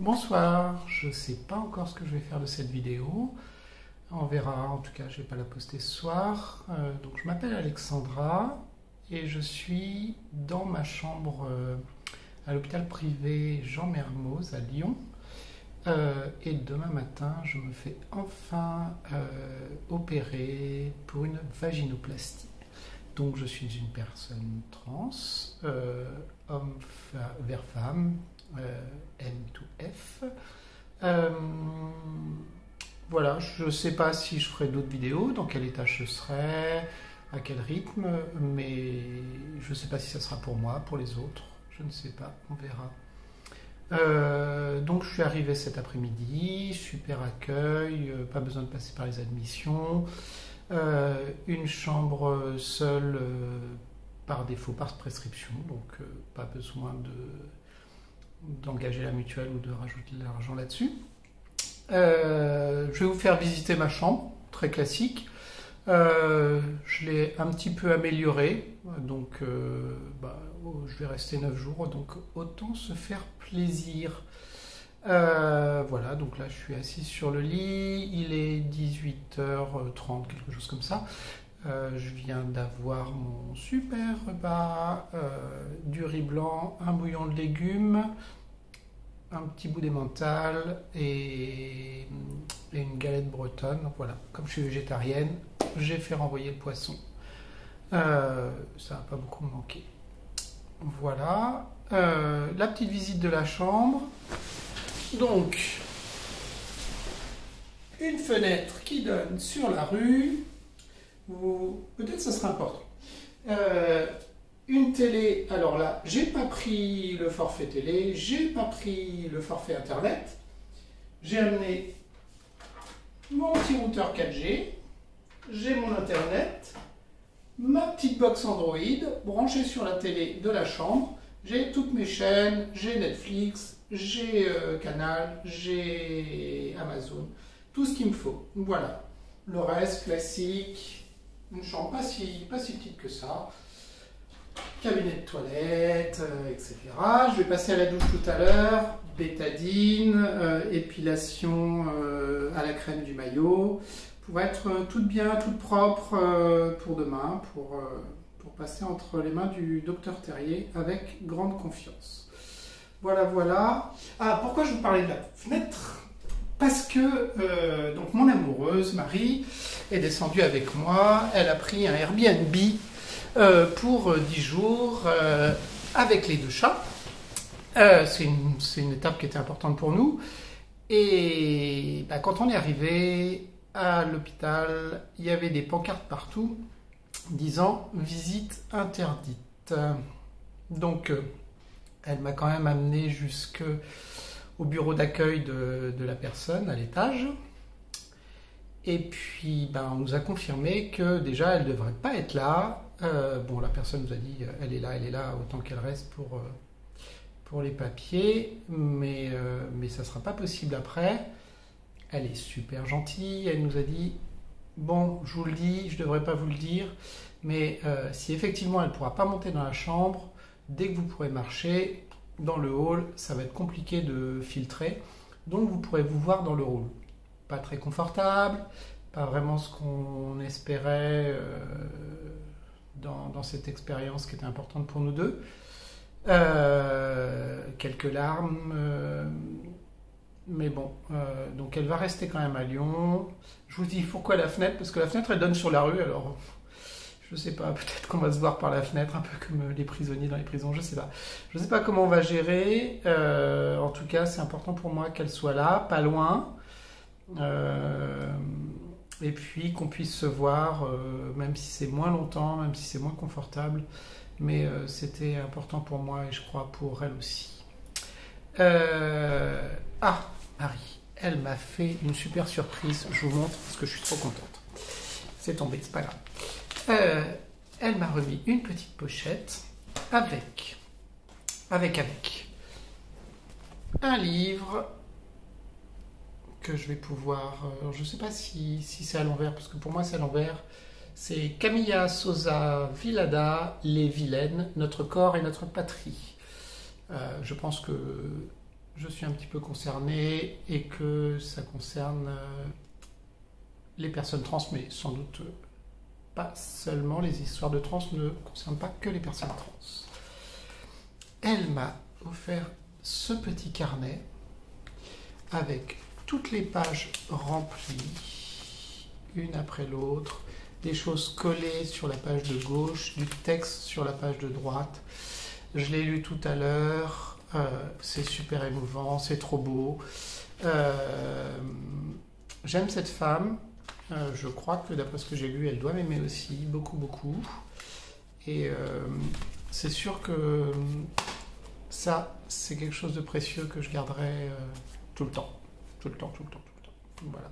Bonsoir, je ne sais pas encore ce que je vais faire de cette vidéo. On verra, en tout cas je ne vais pas la poster ce soir. Donc je m'appelle Alexandra et je suis dans ma chambre à l'hôpital privé Jean Mermoz à Lyon. Et demain matin, je me fais enfin opérer pour une vaginoplastie. Donc je suis une personne trans, homme vers femme, M to F. Voilà, je ne sais pas si je ferai d'autres vidéos, dans quel état je serai, à quel rythme, mais je ne sais pas si ça sera pour moi, pour les autres, je ne sais pas, on verra. Donc je suis arrivé cet après-midi, super accueil, pas besoin de passer par les admissions, une chambre seule par défaut, par prescription, donc pas besoin d'engager la mutuelle ou de rajouter de l'argent là-dessus. Je vais vous faire visiter ma chambre, très classique. Je l'ai un petit peu améliorée, donc je vais rester 9 jours, donc autant se faire plaisir. Voilà, donc là je suis assis sur le lit, il est 18h30, quelque chose comme ça. Je viens d'avoir mon super repas, du riz blanc, un bouillon de légumes, un petit bout d'emmental et une galette bretonne. Voilà, comme je suis végétarienne, j'ai fait renvoyer le poisson. Ça va pas beaucoup me manquer. Voilà, la petite visite de la chambre. Donc, une fenêtre qui donne sur la rue. Peut-être ça sera important. Une télé, alors là, j'ai pas pris le forfait télé, j'ai pas pris le forfait internet. J'ai amené mon petit routeur 4G, j'ai mon internet, ma petite box Android branchée sur la télé de la chambre. J'ai toutes mes chaînes, j'ai Netflix, j'ai Canal, j'ai Amazon, tout ce qu'il me faut. Voilà. Le reste, classique. Une chambre pas si petite que ça. Cabinet de toilette, etc. Je vais passer à la douche tout à l'heure. Bétadine, épilation à la crème du maillot. Pour être toute bien, toute propre pour demain, pour passer entre les mains du docteur Terrier avec grande confiance. Voilà, voilà. Ah, pourquoi je vous parlais de la fenêtre ? Parce que donc mon amoureuse, Marie, est descendue avec moi. Elle a pris un Airbnb pour 10 jours avec les 2 chats. C'est une étape qui était importante pour nous. Et quand on est arrivé à l'hôpital, il y avait des pancartes partout disant « Visite interdite ». Donc, elle m'a quand même amené jusqu'au bureau d'accueil de la personne à l'étage. Et puis, on nous a confirmé que déjà, elle ne devrait pas être là. La personne nous a dit elle est là, autant qu'elle reste pour les papiers. Mais ça ne sera pas possible après. Elle est super gentille. Elle nous a dit bon, je vous le dis, je ne devrais pas vous le dire, mais si effectivement elle ne pourra pas monter dans la chambre, dès que vous pourrez marcher dans le hall, ça va être compliqué de filtrer. Donc vous pourrez vous voir dans le hall. Pas très confortable, pas vraiment ce qu'on espérait dans cette expérience qui était importante pour nous deux. Quelques larmes, mais bon, donc elle va rester quand même à Lyon. Je vous dis pourquoi la fenêtre, parce que la fenêtre elle donne sur la rue, alors je sais pas, peut-être qu'on va se voir par la fenêtre, un peu comme les prisonniers dans les prisons, je sais pas. Je sais pas comment on va gérer, en tout cas c'est important pour moi qu'elle soit là, pas loin, et puis qu'on puisse se voir, même si c'est moins longtemps, même si c'est moins confortable, mais c'était important pour moi et je crois pour elle aussi. Marie, elle m'a fait une super surprise, je vous montre parce que je suis trop contente. C'est tombé, c'est pas grave. Elle m'a remis une petite pochette avec un livre que je vais pouvoir... je ne sais pas si c'est à l'envers, parce que pour moi c'est à l'envers. C'est Camilla Sosa Vilada, Les Vilaines, notre corps et notre patrie. Je pense que je suis un petit peu concerné et que ça concerne les personnes trans, mais sans doute pas seulement. Les histoires de trans ne concernent pas que les personnes trans. Elle m'a offert ce petit carnet avec toutes les pages remplies, une après l'autre, des choses collées sur la page de gauche, du texte sur la page de droite. Je l'ai lu tout à l'heure, c'est super émouvant, c'est trop beau. J'aime cette femme, je crois que d'après ce que j'ai lu, elle doit m'aimer aussi, beaucoup, beaucoup. Et c'est sûr que ça, c'est quelque chose de précieux que je garderai tout le temps. Tout le temps, tout le temps, tout le temps. Voilà.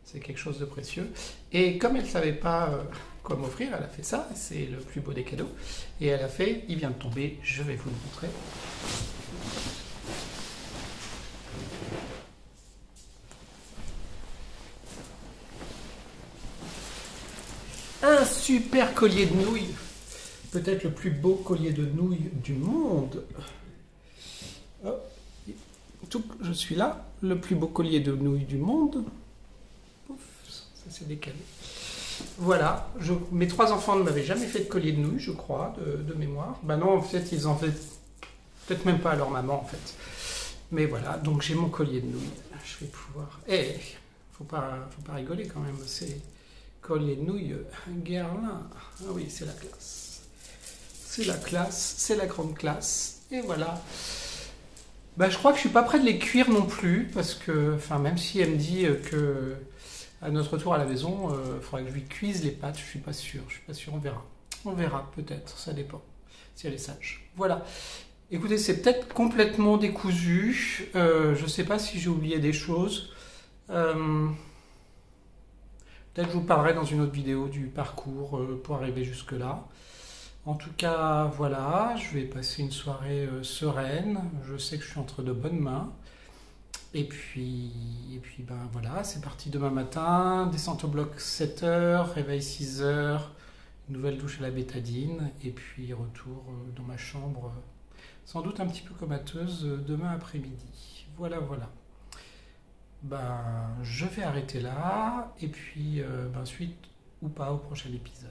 C'est quelque chose de précieux. Et comme elle ne savait pas quoi m'offrir, elle a fait ça. C'est le plus beau des cadeaux. Et elle a fait, il vient de tomber, je vais vous le montrer. Un super collier de nouilles. Peut-être le plus beau collier de nouilles du monde. Oh. Je suis là, le plus beau collier de nouilles du monde. Ouf, ça s'est décalé. Voilà, mes 3 enfants ne m'avaient jamais fait de collier de nouilles, je crois, de mémoire. Ben non, en fait, ils en faisaient peut-être même pas à leur maman, en fait. Mais voilà, donc j'ai mon collier de nouilles. Je vais pouvoir... faut pas rigoler quand même, c'est collier de nouilles Guerlain. Ah oui, c'est la classe. C'est la classe, c'est la grande classe. Et voilà. Bah, je crois que je suis pas prêt de les cuire non plus, parce que, enfin, même si elle me dit que à notre retour à la maison, il faudrait que je lui cuise les pâtes, je suis pas sûr, on verra. On verra, peut-être, ça dépend, si elle est sage. Voilà. Écoutez, c'est peut-être complètement décousu, je sais pas si j'ai oublié des choses. Peut-être je vous parlerai dans une autre vidéo du parcours pour arriver jusque-là. En tout cas, voilà, je vais passer une soirée sereine. Je sais que je suis entre de bonnes mains. Et puis ben voilà, c'est parti demain matin. Descente au bloc 7h, réveil 6h, nouvelle douche à la bétadine. Et puis retour dans ma chambre, sans doute un petit peu comateuse, demain après-midi. Voilà, voilà. Ben, je vais arrêter là. Et puis, ben, suite ou pas au prochain épisode.